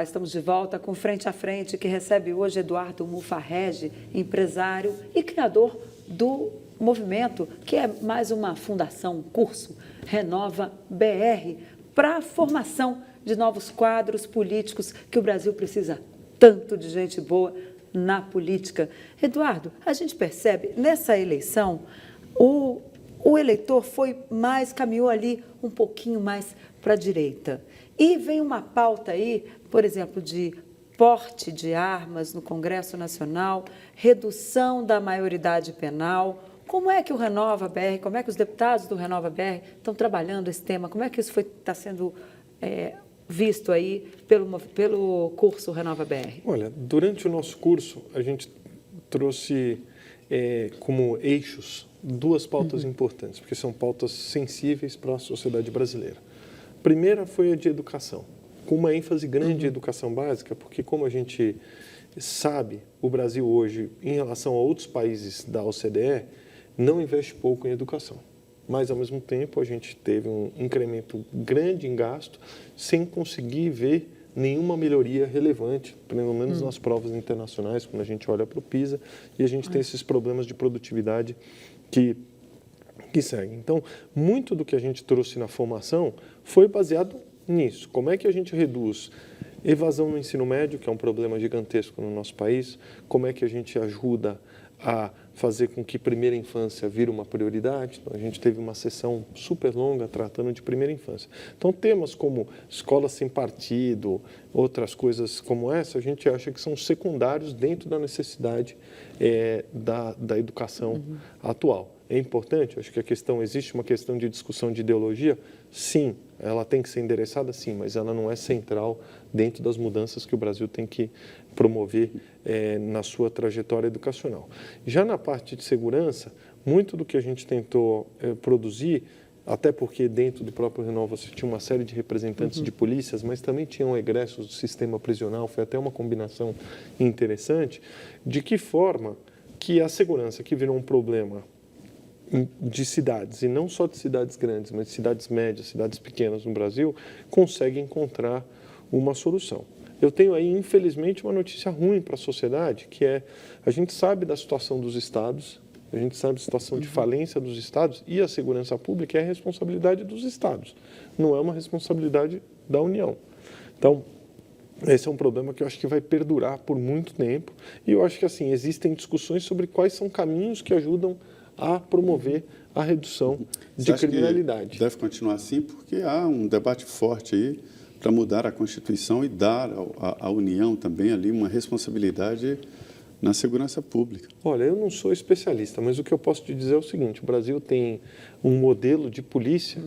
Olá, estamos de volta com Frente a Frente, que recebe hoje Eduardo Mufarrege, empresário e criador do movimento, que é mais uma fundação, um curso, Renova BR, para a formação de novos quadros políticos que o Brasil precisa tanto de gente boa na política. Eduardo, a gente percebe, nessa eleição, o eleitor caminhou ali um pouquinho mais para a direita. E vem uma pauta aí, por exemplo, de porte de armas no Congresso Nacional, redução da maioridade penal. Como é que o Renova BR, como é que os deputados do Renova BR estão trabalhando esse tema? Como é que isso está sendo visto aí pelo curso Renova BR? Olha, durante o nosso curso, a gente trouxe como eixos duas pautas importantes, porque são pautas sensíveis para a sociedade brasileira. A primeira foi a de educação, com uma ênfase grande em educação básica, porque, como a gente sabe, o Brasil hoje, em relação a outros países da OCDE, não investe pouco em educação. Mas, ao mesmo tempo, a gente teve um incremento grande em gasto, sem conseguir ver nenhuma melhoria relevante, pelo menos nas provas internacionais, quando a gente olha para o PISA, e a gente tem esses problemas de produtividade que seguem. Então, muito do que a gente trouxe na formação foi baseado nisso. Como é que a gente reduz evasão no ensino médio, que é um problema gigantesco no nosso país? Como é que a gente ajuda a fazer com que primeira infância vire uma prioridade? Então, a gente teve uma sessão super longa tratando de primeira infância. Então, temas como escola sem partido, outras coisas como essa, a gente acha que são secundários dentro da necessidade da educação atual. É importante? Acho que existe uma questão de discussão de ideologia? Sim, ela tem que ser endereçada, sim, mas ela não é central dentro das mudanças que o Brasil tem que promover na sua trajetória educacional. Já na parte de segurança, muito do que a gente tentou produzir, até porque dentro do próprio Renova você tinha uma série de representantes de polícias, mas também tinham egressos do sistema prisional, foi até uma combinação interessante, de que forma que a segurança, que virou um problema de cidades, e não só de cidades grandes, mas de cidades médias, cidades pequenas no Brasil, consegue encontrar uma solução. Eu tenho aí, infelizmente, uma notícia ruim para a sociedade, que a gente sabe da situação dos estados, a gente sabe da situação de falência dos estados, e a segurança pública é a responsabilidade dos estados, não é uma responsabilidade da União. Então, esse é um problema que eu acho que vai perdurar por muito tempo, e eu acho que, assim, existem discussões sobre quais são caminhos que ajudam a promover a redução de criminalidade. Deve continuar assim, porque há um debate forte aí para mudar a Constituição e dar à União também ali uma responsabilidade na segurança pública. Olha, eu não sou especialista, mas o que eu posso te dizer é o seguinte: o Brasil tem um modelo de polícia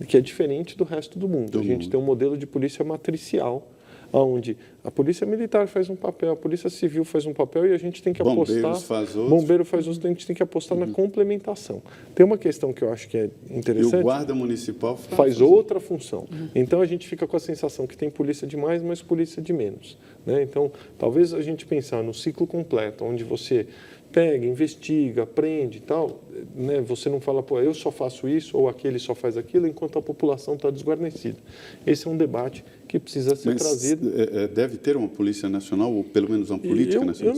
que é diferente do resto do mundo. A gente tem um modelo de polícia matricial, onde a polícia militar faz um papel, a polícia civil faz um papel e a gente tem que apostar... Bombeiro faz outro, a gente tem que apostar na complementação. Tem uma questão que eu acho que é interessante... E o guarda municipal faz outra função. Então, a gente fica com a sensação que tem polícia de mais, mas polícia de menos, né? Então, talvez a gente pensar no ciclo completo, onde você pega, investiga, aprende e tal, né? Você não fala, pô, eu só faço isso ou aquele só faz aquilo, enquanto a população está desguarnecida. Esse é um debate que precisa ser trazido. Deve ter uma polícia nacional, ou pelo menos uma política nacional?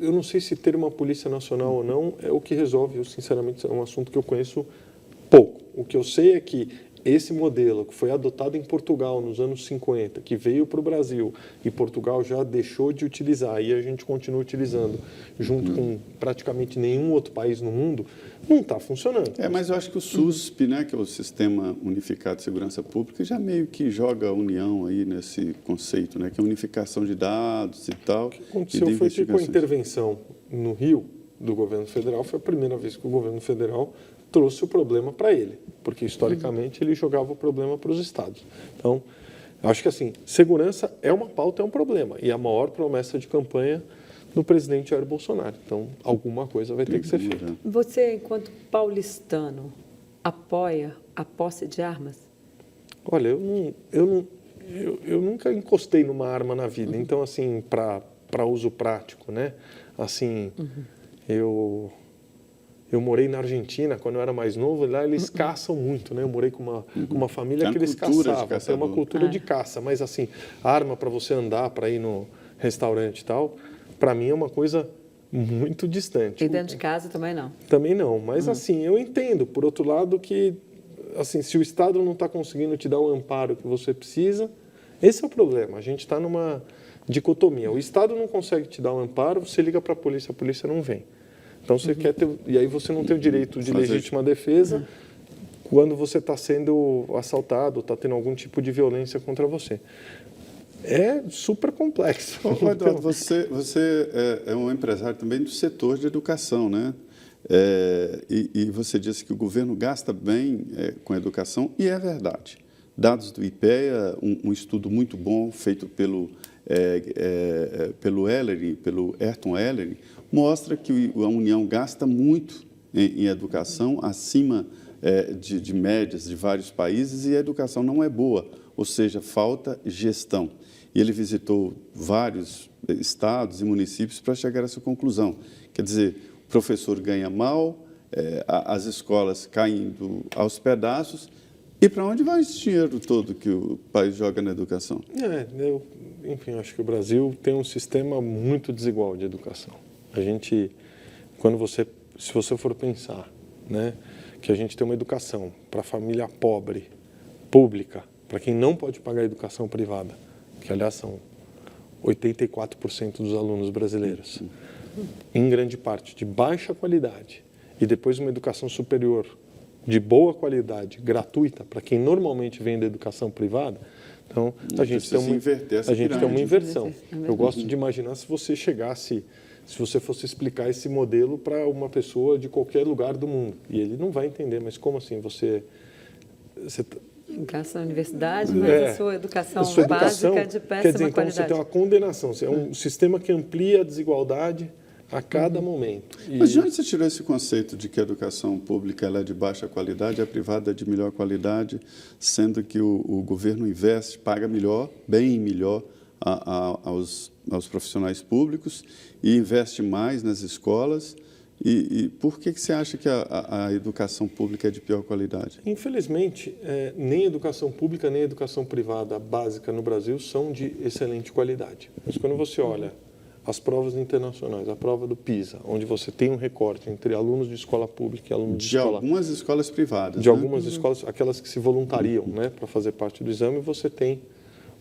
Eu não sei se ter uma polícia nacional ou não é o que resolve. Eu, sinceramente, é um assunto que eu conheço pouco. O que eu sei é que esse modelo que foi adotado em Portugal nos anos 50, que veio para o Brasil e Portugal já deixou de utilizar e a gente continua utilizando junto com praticamente nenhum outro país no mundo, não está funcionando. Mas eu acho que o SUSP, né, que é o Sistema Unificado de Segurança Pública, já meio que joga a União aí nesse conceito, né, que é a unificação de dados e tal. O que aconteceu foi que com a intervenção no Rio do governo federal, foi a primeira vez que o governo federal trouxe o problema para ele, porque historicamente ele jogava o problema para os estados. Então, acho que assim, segurança é uma pauta, é um problema, e a maior promessa de campanha do presidente Jair Bolsonaro. Então, alguma coisa vai ter que ser feita. Você, enquanto paulistano, apoia a posse de armas? Olha, eu nunca encostei numa arma na vida, então, assim, para uso prático, né? Assim, Eu morei na Argentina quando eu era mais novo, e lá eles caçam muito, né? Eu morei com uma família que eles caçavam, tem uma cultura de caça, mas assim, arma para você andar, para ir no restaurante e tal, para mim é uma coisa muito distante. E dentro de casa também não? Também não, mas assim, eu entendo, por outro lado, que assim, se o Estado não está conseguindo te dar o amparo que você precisa, esse é o problema, a gente está numa dicotomia. O Estado não consegue te dar o amparo, você liga para a polícia não vem. Então você quer ter, e aí você não tem o direito de legítima defesa quando você está sendo assaltado, está tendo algum tipo de violência contra você. É super complexo. Ô, Eduardo, você é um empresário também do setor de educação, né? E você disse que o governo gasta bem com a educação, e é verdade. Dados do IPEA, um estudo muito bom feito pelo Ellery, pelo Ayrton Ellery, mostra que a União gasta muito em educação, acima de médias de vários países, e a educação não é boa, ou seja, falta gestão. E ele visitou vários estados e municípios para chegar a essa conclusão. Quer dizer, o professor ganha mal, as escolas caindo aos pedaços, e para onde vai esse dinheiro todo que o país joga na educação? Enfim, acho que o Brasil tem um sistema muito desigual de educação. Se você for pensar, né, que a gente tem uma educação para a família pobre, pública, para quem não pode pagar a educação privada, que aliás são 84% dos alunos brasileiros, em grande parte de baixa qualidade, e depois uma educação superior de boa qualidade, gratuita, para quem normalmente vem da educação privada, então a gente tem uma inversão. Eu gosto de imaginar se você fosse explicar esse modelo para uma pessoa de qualquer lugar do mundo, e ele não vai entender, mas como assim você gasta na universidade, mas a sua educação básica é de péssima quer dizer, então qualidade. você tem uma condenação, é um sistema que amplia a desigualdade a cada momento. Mas de onde você tirou esse conceito de que a educação pública ela é de baixa qualidade e a privada é de melhor qualidade, sendo que o governo investe, paga melhor, bem melhor aos profissionais públicos e investe mais nas escolas? E por que você acha que a educação pública é de pior qualidade? Infelizmente, nem a educação pública nem a educação privada básica no Brasil são de excelente qualidade. Mas quando você olha as provas internacionais, a prova do PISA, onde você tem um recorte entre alunos de escola pública e alunos de escola... algumas escolas privadas. De algumas escolas, aquelas que se voluntariam, né, para fazer parte do exame, você tem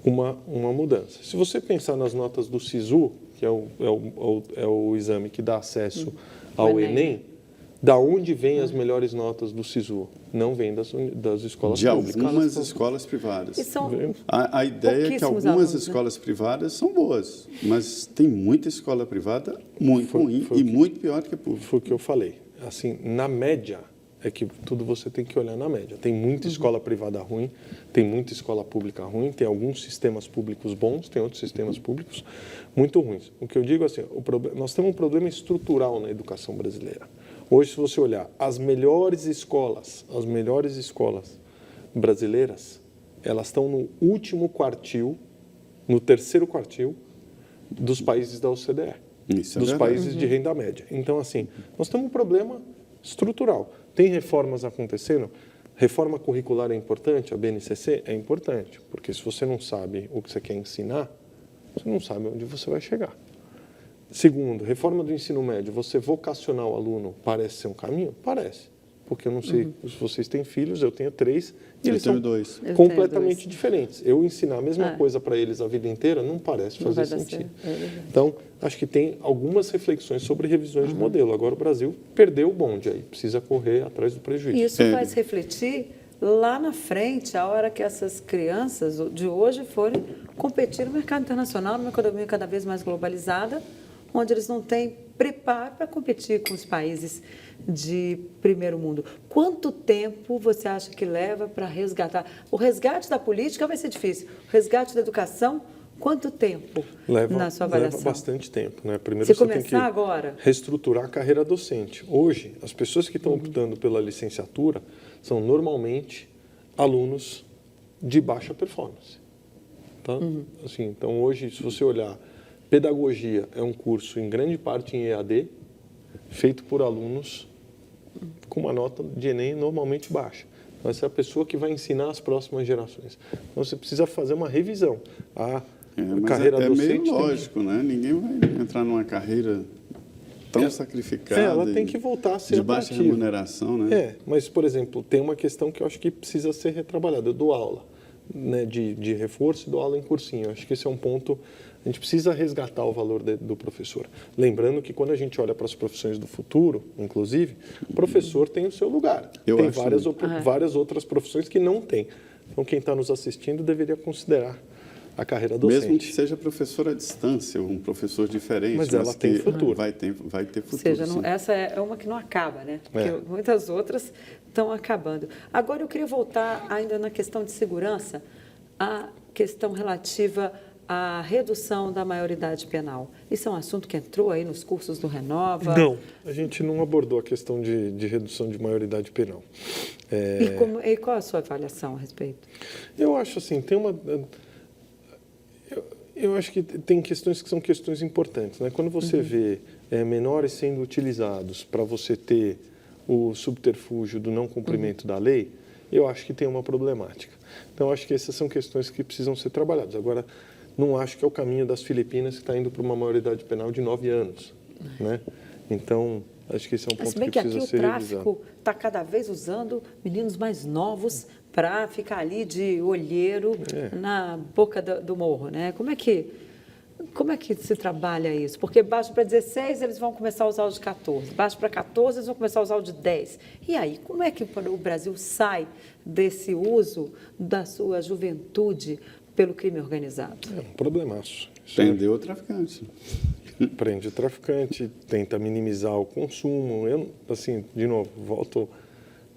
uma mudança. Se você pensar nas notas do SISU, que é o exame que dá acesso ao Enem, da onde vêm as melhores notas do SISU? Não vem das escolas públicas. De algumas escolas privadas. E são a ideia é que algumas alunos, escolas privadas são boas, mas tem muita escola privada muito ruim e muito pior do que pública. Foi o que eu falei. Assim, na média, é que tudo você tem que olhar na média. Tem muita escola privada ruim, tem muita escola pública ruim, tem alguns sistemas públicos bons, tem outros sistemas públicos muito ruins. O que eu digo assim, nós temos um problema estrutural na educação brasileira. Hoje, se você olhar, as melhores escolas brasileiras, elas estão no último quartil, no terceiro quartil dos países da OCDE, dos países de renda média. Então, assim, nós temos um problema estrutural. Tem reformas acontecendo? Reforma curricular é importante? A BNCC é importante, porque se você não sabe o que você quer ensinar, você não sabe onde você vai chegar. Segundo, reforma do ensino médio, você vocacionar o aluno parece ser um caminho? Parece. Porque eu não sei se vocês têm filhos, eu tenho 3, e eles são completamente diferentes. Eu ensinar a mesma coisa para eles a vida inteira não parece fazer sentido. Então, acho que tem algumas reflexões sobre revisões de modelo. Agora o Brasil perdeu o bonde aí, precisa correr atrás do prejuízo. E isso vai se refletir lá na frente, a hora que essas crianças de hoje forem competir no mercado internacional, numa economia cada vez mais globalizada, onde eles não têm preparo para competir com os países de primeiro mundo. Quanto tempo você acha que leva para resgatar? O resgate da política vai ser difícil. O resgate da educação, quanto tempo na sua avaliação? Leva bastante tempo, né? Primeiro Se você tem que agora, reestruturar a carreira docente. Hoje, as pessoas que estão optando pela licenciatura são normalmente alunos de baixa performance. Tá? Assim, então, hoje, se você olhar, pedagogia é um curso, em grande parte, em EAD, feito por alunos com uma nota de Enem normalmente baixa. Então, essa é a pessoa que vai ensinar as próximas gerações. Então, você precisa fazer uma revisão. A Mas carreira é docente meio lógico, né? Ninguém vai entrar numa carreira tão sacrificada. ela tem que voltar a ser de baixa atrativa. remuneração, né? Mas, por exemplo, tem uma questão que eu acho que precisa ser retrabalhada. Eu dou aula, né, de reforço e dou aula em cursinho. Eu acho que esse é um ponto. A gente precisa resgatar o valor do professor. Lembrando que quando a gente olha para as profissões do futuro, inclusive, o professor tem o seu lugar. Tem várias outras profissões que não tem. Então, quem está nos assistindo deveria considerar a carreira docente. Mesmo que seja professor à distância, ou um professor diferente. Mas ela tem futuro. Vai ter futuro, Ou seja, sim. essa é uma que não acaba, né? Porque muitas outras estão acabando. Agora, eu queria voltar ainda na questão de segurança, a questão relativa à redução da maioridade penal. Isso é um assunto que entrou aí nos cursos do Renova? Não, a gente não abordou a questão de redução de maioridade penal. E qual a sua avaliação a respeito? Eu acho assim, eu acho que tem questões que são questões importantes, né? Quando você vê menores sendo utilizados para você ter o subterfúgio do não cumprimento da lei, eu acho que tem uma problemática. Então, eu acho que essas são questões que precisam ser trabalhadas. Agora, não acho que é o caminho das Filipinas, que está indo para uma maioridade penal de 9 anos, né? Então, acho que esse é um ponto que precisa ser revisado. Se bem que aqui o tráfico está cada vez usando meninos mais novos para ficar ali de olheiro na boca do morro, né? Como é que se trabalha isso? Porque baixa para 16, eles vão começar a usar o de 14. Baixa para 14, eles vão começar a usar o de 10. E aí, como é que o Brasil sai desse uso da sua juventude pelo crime organizado? É um problemaço. Prendeu o traficante. Prende o traficante, tenta minimizar o consumo. Eu, assim, de novo, volto.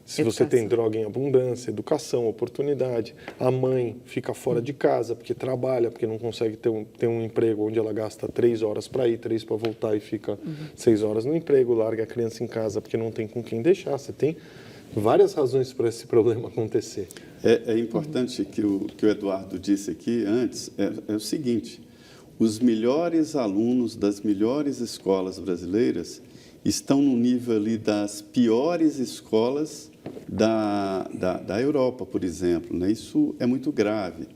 Se você tem droga em abundância, educação, oportunidade, a mãe fica fora de casa porque trabalha, porque não consegue ter um emprego onde ela gasta 3 horas para ir, 3 para voltar e fica 6 horas no emprego, larga a criança em casa porque não tem com quem deixar. Você tem várias razões para esse problema acontecer. É importante que o Eduardo disse aqui antes, é o seguinte: os melhores alunos das melhores escolas brasileiras estão no nível ali das piores escolas da Europa, por exemplo, né? Isso é muito grave.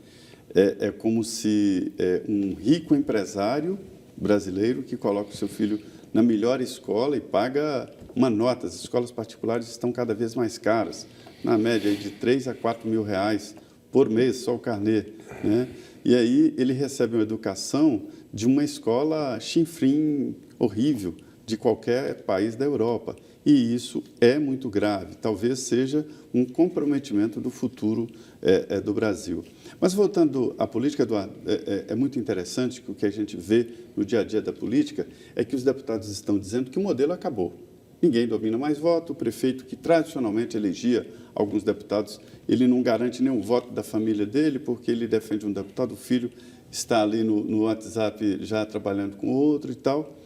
É como se um rico empresário brasileiro que coloca o seu filho na melhor escola e paga uma nota. As escolas particulares estão cada vez mais caras, na média de 3 a 4 mil reais por mês, só o carnê, né? E aí ele recebe uma educação de uma escola chinfrim horrível de qualquer país da Europa. E isso é muito grave, talvez seja um comprometimento do futuro do Brasil. Mas voltando à política, Eduardo, é muito interessante que o que a gente vê no dia a dia da política é que os deputados estão dizendo que o modelo acabou. Ninguém domina mais voto, o prefeito que tradicionalmente elegia alguns deputados, ele não garante nenhum voto da família dele, porque ele defende um deputado, o filho está ali no WhatsApp já trabalhando com outro e tal.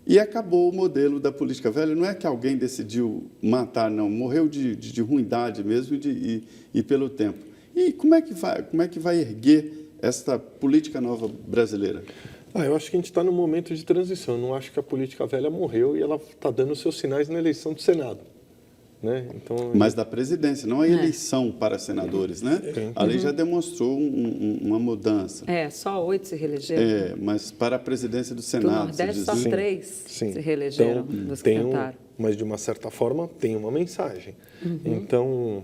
E acabou o modelo da política velha. Não é que alguém decidiu matar, não. Morreu de ruindade mesmo e pelo tempo. E como é que vai erguer esta política nova brasileira? Eu acho que a gente está num momento de transição. Eu não acho que a política velha morreu e ela está dando seus sinais na eleição do Senado, né? Então, mas da presidência, não a eleição para senadores, né? A lei já demonstrou uma mudança. Só 8 se reelegeram. Mas para a presidência do Senado. Do Nordeste, só 3 se reelegeram dos que tentaram. Mas, de uma certa forma, tem uma mensagem. Então,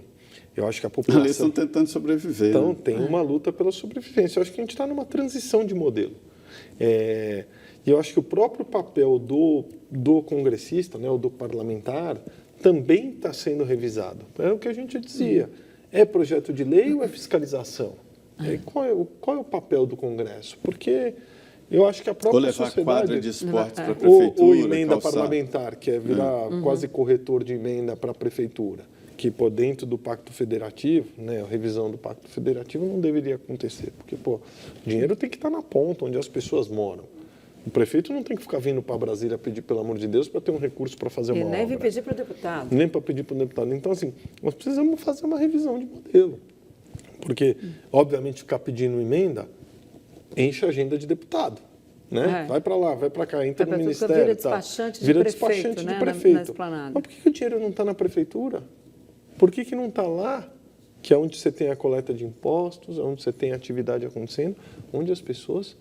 eu acho que a população... Eles estão tentando sobreviver. Então, né? tem uma luta pela sobrevivência. Eu acho que a gente está numa transição de modelo. E eu acho que o próprio papel do congressista, né, ou do parlamentar, também está sendo revisado. É o que a gente dizia. É projeto de lei ou é fiscalização? Qual é o papel do Congresso? Porque eu acho que a própria sociedade... Ou levar quadra de esportes para a prefeitura, ou emenda parlamentar, que é virar quase corretor de emenda para a prefeitura, que por dentro do Pacto Federativo, né, a revisão do Pacto Federativo não deveria acontecer, porque o dinheiro tem que estar na ponta, onde as pessoas moram. O prefeito não tem que ficar vindo para Brasília pedir, pelo amor de Deus, para ter um recurso para fazer uma obra. E nem pedir para o deputado. Nem para pedir para o deputado. Então, assim, nós precisamos fazer uma revisão de modelo. Porque, obviamente, ficar pedindo emenda enche a agenda de deputado. Né? É. Vai para lá, vai para cá, entra no Vai pra ministério. vira tal. despachante de Vira prefeito, despachante né, de na prefeito. esplanada. Mas por que o dinheiro não está na prefeitura? Por que não está lá, que é onde você tem a coleta de impostos, onde você tem a atividade acontecendo, onde as pessoas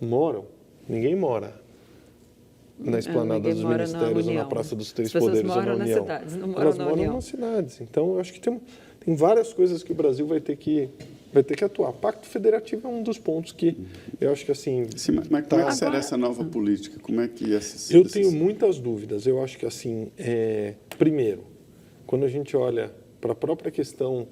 moram? Ninguém mora na esplanada ninguém dos mora na ministérios ou na União. Praça dos Três As pessoas Poderes ou na moram nas União. cidades, não moram Elas na moram União. nas cidades. Então, eu acho que tem várias coisas que o Brasil vai ter que atuar. Pacto Federativo é um dos pontos que eu acho que assim... Sim, mas como é que será essa nova política? Como é que Eu tenho muitas dúvidas. Eu acho que assim, primeiro, quando a gente olha para a própria questão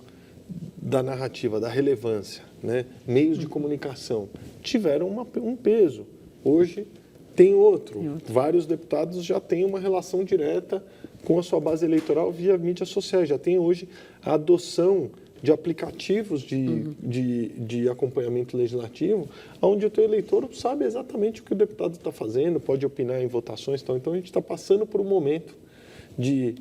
da narrativa, da relevância, né? Meios de comunicação tiveram um peso. Hoje tem outro. Vários deputados já têm uma relação direta com a sua base eleitoral via mídias sociais. Já tem hoje a adoção de aplicativos de acompanhamento legislativo, onde o teu eleitor sabe exatamente o que o deputado está fazendo, pode opinar em votações e tal. Então, a gente está passando por um momento de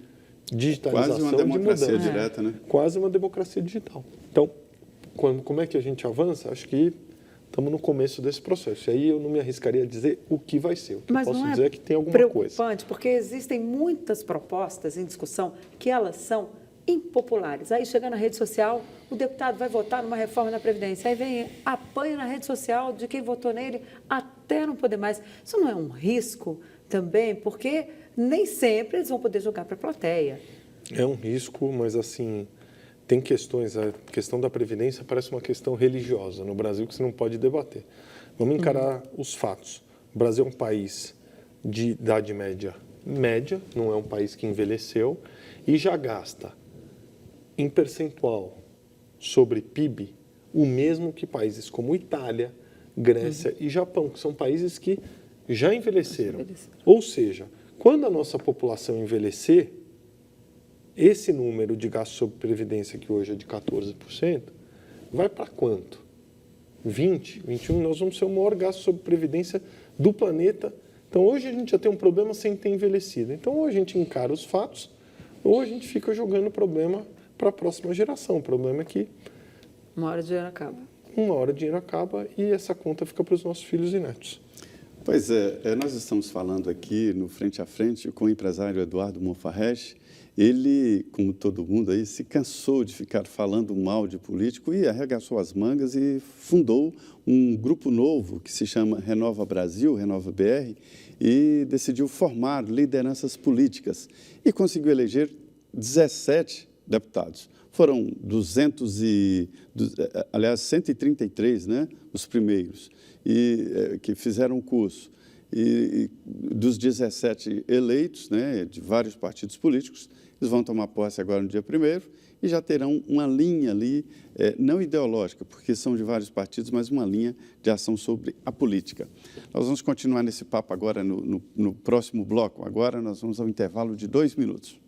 digitalização, quase uma democracia de mudança. direta, né? Quase uma democracia digital. Então, como é que a gente avança? Acho que estamos no começo desse processo. E aí eu não me arriscaria a dizer o que vai ser. O que Mas eu posso não é dizer é que tem alguma coisa. preocupante, porque existem muitas propostas em discussão que elas são impopulares. Aí chega na rede social, o deputado vai votar numa reforma da Previdência, aí vem, apanha na rede social de quem votou nele até não poder mais. Isso não é um risco também, porque nem sempre eles vão poder jogar para a plateia. É um risco, mas assim, tem questões, a questão da Previdência parece uma questão religiosa no Brasil que você não pode debater. Vamos encarar os fatos. O Brasil é um país de idade média, não é um país que envelheceu e já gasta em percentual sobre PIB o mesmo que países como Itália, Grécia e Japão, que são países que já envelheceram. Ou seja, quando a nossa população envelhecer, esse número de gasto sobre previdência, que hoje é de 14%, vai para quanto? 20, 21, nós vamos ser o maior gasto sobre previdência do planeta. Então, hoje a gente já tem um problema sem ter envelhecido. Então, ou a gente encara os fatos, ou a gente fica jogando o problema para a próxima geração. O problema é que Uma hora o dinheiro acaba. uma hora o dinheiro acaba e essa conta fica para os nossos filhos e netos. Pois nós estamos falando aqui no Frente a Frente com o empresário Eduardo Monfarrege. Ele, como todo mundo aí, se cansou de ficar falando mal de político e arregaçou as mangas e fundou um grupo novo que se chama Renova Brasil, Renova BR, e decidiu formar lideranças políticas e conseguiu eleger 17 deputados. Foram 133, né, os primeiros, que fizeram o curso. E dos 17 eleitos, né, de vários partidos políticos, eles vão tomar posse agora no dia 1º e já terão uma linha ali, não ideológica, porque são de vários partidos, mas uma linha de ação sobre a política. Nós vamos continuar nesse papo agora no próximo bloco. Agora nós vamos ao intervalo de 2 minutos.